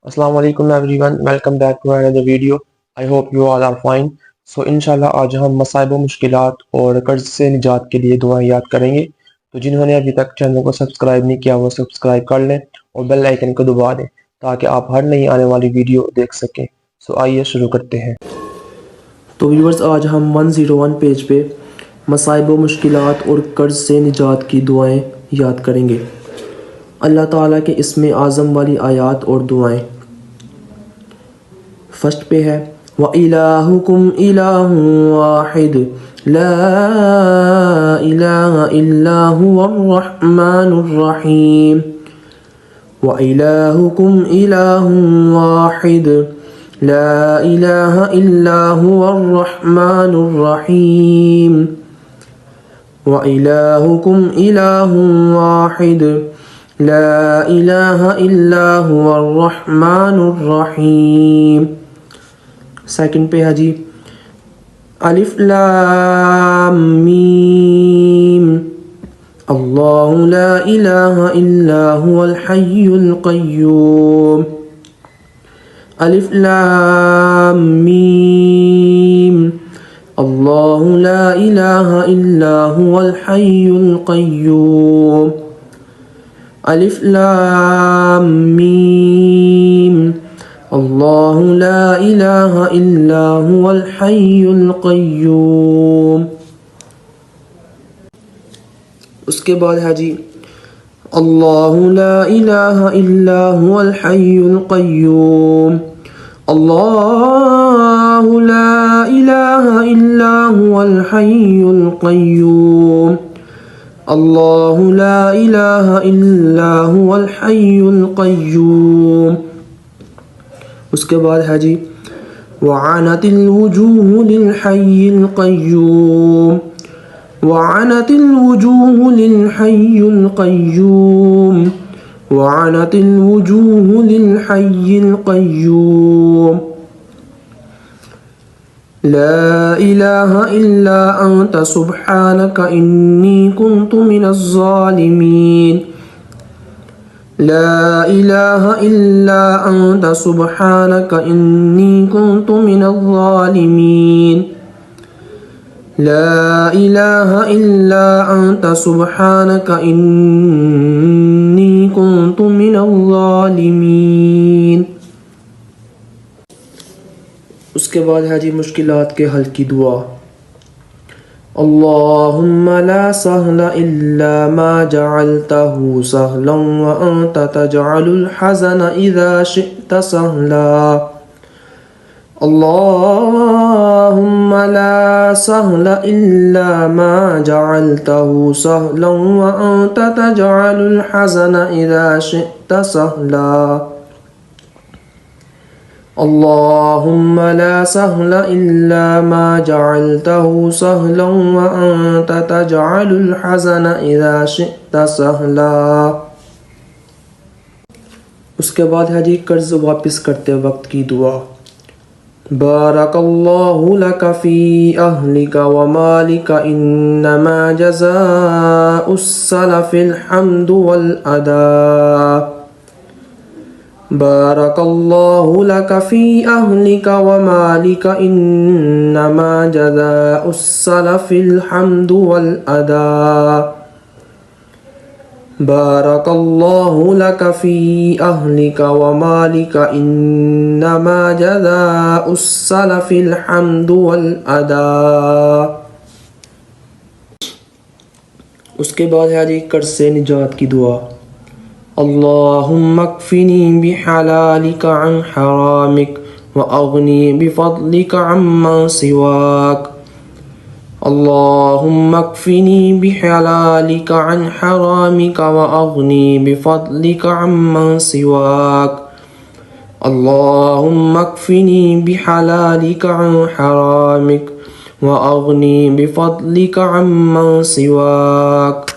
Assalamu alaikum everyone, welcome back to another video. I hope you all are fine. So इंशाल्लाह आज हम मसाइब व मुश्किलात और कर्ज से निजात के लिए दुआएं याद करेंगे। तो जिन्होंने अभी तक चैनल को सब्सक्राइब नहीं किया वो सब्सक्राइब कर लें और बेल आइकन को दबा दें ताकि आप हर नई आने वाली वीडियो देख सकें। सो आइए शुरू करते हैं। तो व्यूअर्स आज हम 101 पेज पे मसाइब व मुश्किलात और कर्ज से निजात की दुआएं याद करेंगे। अल्लाह ताला के इसमें आज़म वाली आयात और दुआएं। फर्स्ट पे है व इलाहुकुम इलाहुन वाहिद ला इलाहा इल्ला हुवर रहमानुर रहीम। व इलाहुकुम इलाहुन वाहिद ला इलाहा इल्ला हुवर रहमानुर रहीम। व इलाहुकुम इलाहुन वाहिद ला इलाहा इल्ला हुवर रहमानुर रहीम। सेकंड पे है जी अलिफ लाम मीम अल्लाहु ला इलाहा इल्ला हुवल हय्युल क़य्यूम। अलिफ लाम मीम अल्लाहु ला इलाहा इल्ला हुवल हय्युल क़य्यूम। अलिफ लाम मीम अल्लाहु ला इलाहा इल्ला हुवल हय्युल क़य्यूम। उसके बाद है जी अल्लाहु ला इलाहा इल्ला हुवल हय्युल क़य्यूम। अल्लाहु ला इलाहा इल्ला हुवल हय्युल क़य्यूम। अल्लाहु ला इलाहा इल्ला हुवल हय्युल क़य्यूम। उसके बाद है जी वअनतिल वुजूहु लिल हय्यिल क़य्यूम। वअनतिल वुजूहु लिल हय्यिल क़य्यूम। वअनतिल वुजूहु लिल हय्यिल क़य्यूम। ला इलाहा इल्ला अंत सुब्हानक इन्नी कुन्तु मिनज़ ज़ालिमीन। ला इलाहा इल्ला अंत सुब्हानक इन्नी कुन्तु मिनज़ ज़ालिमीन। ला इलाहा इल्ला अंत सुब्हानक इन्नी कुन्तु मिनज़ ज़ालिमीन। उसके बाद है जी मुश्किलात के हल की दुआ। अल्लाहुम्मा ला सहला इल्ला मा जअलतहु सहलन व अंत तजअलुल हज़न इज़ा शि'ता सहला। अल्लाहुम्मा ला सहला इल्ला मा जअलतहु सहलन व अंत तजअलुल हज़न इज़ा शि'ता सहला। अल्लाहुम्मा ला सहला इल्ला मा जअलतहु सहलन व अंत तजअलुल हज़न इज़ा शि'ता सहला। उसके बाद है जी कर्ज वापस करते वक्त की दुआ। बारकल्लाहु लक फ़ी अहलिका व मालिका इन्नमा जज़ाउस सलफ़िल हम्दु वल अदा। बारकल्लाहु लक फ़ी अहलिका व मालिका इन्नमा जज़ाउस सलफ़िल हम्दु वल अदा। बारकल्लाहु लक फ़ी अहलिका व मालिका इन्नमा जज़ाउस सलफ़िल हम्दु वल अदा। उसके बाद है जी कर्ज से निजात की दुआ। अल्लाहुम्मा कफ़िनी बिहलालिका अन हरामिक व अग़नी बिफ़ज़लिका अम्मन सिवाक। अल्लाहुम्मा कफ़िनी बिहलालिका अन हरामिका व अग़नी बिफ़ज़लिका अम्मन सिवाक। अल्लाहुम्मा कफ़िनी बिहलालिका अन हरामिक व अग़नी बिफ़ज़लिका अम्मन सिवाक।